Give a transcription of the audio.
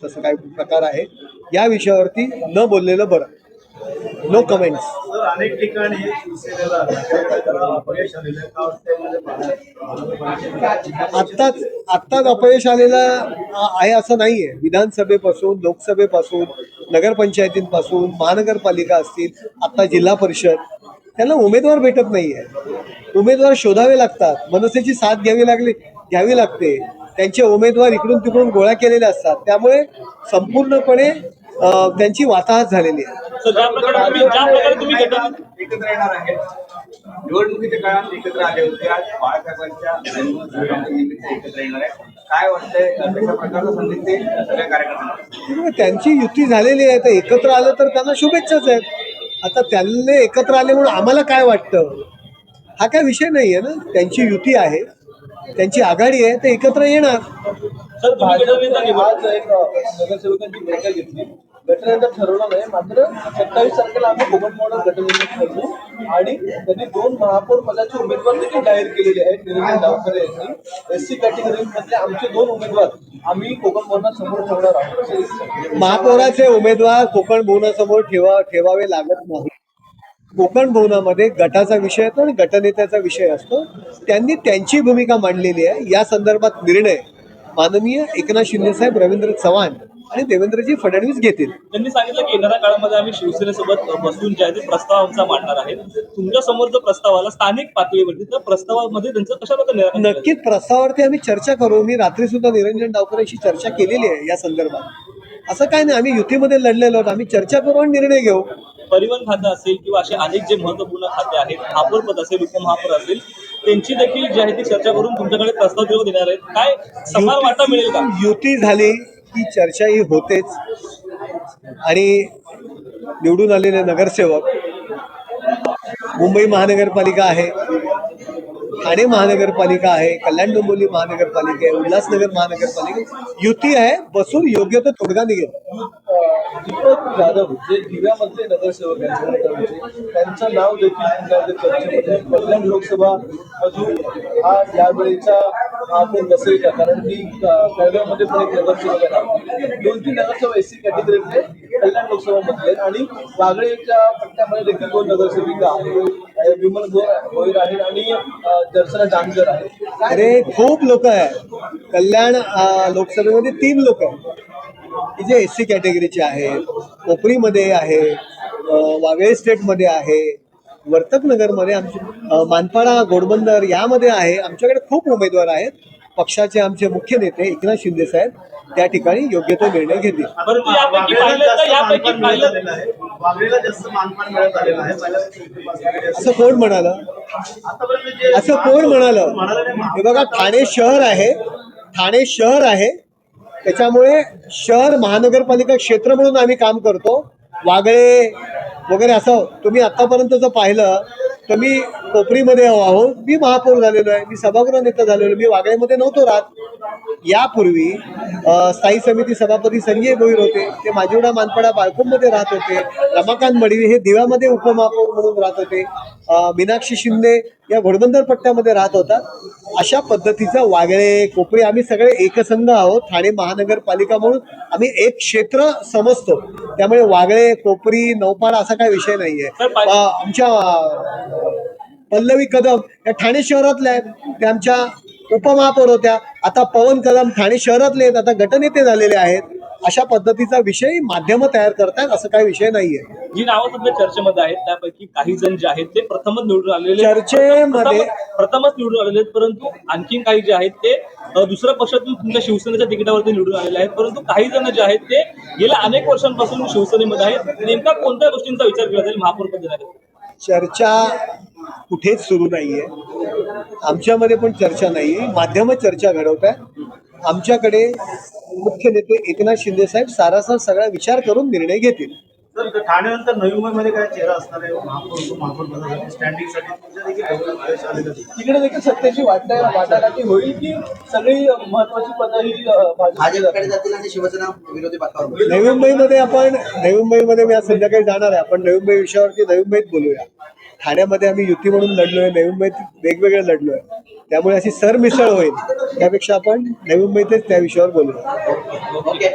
तसं काही प्रकार आहे या विषयावरती न बोललेलं बरं. No comments. अनेक ठिकाणी शिवसेनेला अपयश आलेलं आहे. का वाटतंय आत्ताच अपयश आलेलं आहे असं नाहीये. विधानसभेपासून, लोकसभेपासून, नगरपंचायतींपासून, महानगरपालिका असतील, आता जिल्हा परिषद, त्यांना उमेदवार भेटत नाहीये. उमेदवार शोधावे लागतात, मनसेची साथ घ्यावी लागते. त्यांचे उमेदवार इकडून तिकडून गोळा केलेले असतात. त्यामुळे संपूर्णपणे त्यांची वाताहत झालेली आहे. एकत्र येणार आहे. निवडणुकीच्या काळात एकत्र आले होते. आज बाळासाहेबांच्या जन्मदिनानिमित्त एकत्र येणार आहे. काय वाटतंय कशा प्रकारचा संदेश ते सगळ्या कार्यकर्त्यांना? त्यांची युती झालेली आहे, तर एकत्र आलं तर त्यांना शुभेच्छाच आहेत. आता त्यांनी एकत्र आले म्हणून आम्हाला काय वाटतं हा काय विषय नाहीये ना. त्यांची युती आहे, त्यांची आघाडी आहे, ते एकत्र येणार. सर, आज एक नगरसेवकांची बैठक घेतली. गटनेत्यात ठरवलं नाही, मात्र 27 तारखेला आम्ही कोकण मॉडेल गटनेत्यात ठरलो आणि त्यांनी 2 महापौर पदाचे उमेदवार देखील जाहीर केलेले आहेत. निरंजन डावखरे यांनी SC कॅटेगरीमधले आमचे 2 उमेदवार आम्ही कोकण भवनासमोर ठेवणार आहोत. महापौराचे उमेदवार कोकण भवनासमोर ठेवावे लागत नाही. कोकण भवनामध्ये गटाचा विषय येतो आणि गटनेत्याचा विषय असतो. त्यांनी त्यांची भूमिका मांडलेली आहे. या संदर्भात निर्णय माननीय एकनाथ शिंदे साहेब, रवींद्र चव्हाण आणि देवेंद्रजी फडणवीस घेतील. त्यांनी सांगितलं की येणाऱ्या काळामध्ये आम्ही शिवसेनेसोबत बसून जे आहे ते प्रस्ताव आमचा मांडणार आहे. तुमच्या समोर जो प्रस्ताव आला स्थानिक पातळीवरती, त्या प्रस्तावामध्ये त्यांचं कशा प्रकारे निराकरण? नक्कीच प्रस्तावावरती आम्ही चर्चा करू. मी रात्री सुद्धा निरंजन डावकरेंशी चर्चा केलेली आहे या संदर्भात. असं काय नाही, आम्ही युतीमध्ये लढलेलो आहोत. आम्ही चर्चा करू आणि निर्णय घेऊ. परिवहन खातं असेल किंवा असे अनेक जे महत्वपूर्ण खाते आहेत, महापौर पद असेल, उपमहापौर असेल, त्यांची देखील जी आहे ती चर्चा करून तुमच्याकडे प्रस्ताव देण्यात आहेत. काय समान वाटा मिळेल का? युती झाली की चर्चा ही होतेच आणि निवडून आलेले नगरसेवक, मुंबई महानगरपालिका आहे, ठाणे महानगरपालिका आहे, कल्याण डोंबिवली महानगरपालिका आहे, उल्हासनगर महानगरपालिका, युती आहे. बसून योग्य तो तोडगा निघेल. दीपक जाधव जे दिव्यामधले नगरसेवक आहेत, त्यांचं नाव देखील चर्चेमध्ये. कल्याण लोकसभा मधून हा यावेळीचा महापौर बसेल का? कारण की कळव्यामध्ये पण एक नगरसेवक आहे. 2-3 नगरसेवक SC कॅटेगरीतले कल्याण लोकसभा मधले आणि वागळेच्या पट्ट्यामध्ये देखील 2 नगरसेविका आहेत. विमल भोईर आहेत आणि दर्शना जानकर आहेत. अरे खूप लोक आहेत. कल्याण लोकसभेमध्ये 3 लोक आहेत की जे SC कॅटेगरीचे आहेत. कोपरीमध्ये आहे, वागळे स्टेटमध्ये आहे, वर्तक नगरमध्ये, आमचे मानपाडा, घोडबंदर यामध्ये आहे. आमच्याकडे खूप उमेदवार आहेत. पक्षाचे आमचे मुख्य नेते एकनाथ शिंदे साहेब त्या ठिकाणी योग्य तो निर्णय घेतील. असं कोण म्हणालं? हे बघा, ठाणे शहर आहे त्याच्यामुळे शहर महानगरपालिका क्षेत्र म्हणून आम्ही काम करतो. वागळे वगैरे असं तुम्ही आतापर्यंत जर पाहिलं तर मी कोपरीमध्ये आहोत, मी महापौर झालेलो आहे, मी सभागृह नेता झालेलो, मी वागळेमध्ये नव्हतो राहत. यापूर्वी स्थायी समिती सभापती संजय भोईर होते, ते माझिवडा मानपाडा बाळकुंमध्ये राहत होते. रमाकांत मडवी हे दिव्यामध्ये उपमहापौर म्हणून राहत होते. मीनाक्षी शिंदे या घोडबंदर पट्ट्यामध्ये राहत होता. अशा पद्धतीचं वागळे, कोपरी आम्ही सगळे एकसंघ आहोत. ठाणे महानगरपालिका म्हणून आम्ही एक क्षेत्र समजतो. त्यामुळे वागळे, कोपरी, नौपाडा असा काही विषय नाहीये. आमच्या पल्लवी कदम या ठाणे शहरातल्या आहेत, त्या आमच्या उपमहापौर होत्या. आता पवन कदम ठाणे शहरातले आहेत, आता गटनेते झालेले आहेत. अशा पद्धतीचा विषय माध्यम तयार करतात, असं काही विषय नाहीये. जी नावं सध्या चर्चेमध्ये आहेत त्यापैकी काही जण जे आहेत ते प्रथमच निवडून आलेले प्रथमच निवडून आलेले आहेत, परंतु आणखीन काही जे आहेत ते दुसऱ्या पक्षातून तुमच्या शिवसेनेच्या तिकिटावरती निवडून आलेले आहेत. परंतु काही जण जे आहेत ते गेल्या अनेक वर्षांपासून शिवसेनेमध्ये आहेत. नेमका कोणत्या गोष्टींचा विचार केला जाईल महापौर पद देण्यासाठी? चर्चा कुठेच सुरू नाहीये. आमच्यामध्ये पण चर्चा नाही, माध्यम चर्चा घडवत आहे. आमच्याकडे मुख्य नेते एकनाथ शिंदे साहेब सारासार सगळा विचार करून निर्णय घेतील. ठाण्यानंतर नवी मुंबईमध्ये काय चेहरा असणार आहे महापौर स्टँडिंगसाठी? तिकडे देखील सत्तेची वाटाघाटी होईल की सगळी महत्वाची पदं ही भाजपकडे जातील आणि शिवसेना विरोधी पक्षावर? नवी मुंबईमध्ये मी आज संध्याकाळी जाणार आहे. आपण नवी मुंबई विषयावरती नवी मुंबईत बोलूया. ठाण्यामध्ये आम्ही युती म्हणून लढलोय, नवी मुंबईत वेगवेगळे लढलोय. त्यामुळे अशी सरमिसळ होईल. त्यापेक्षा आपण नवी मुंबईतच त्या विषयावर बोलूया. ओके.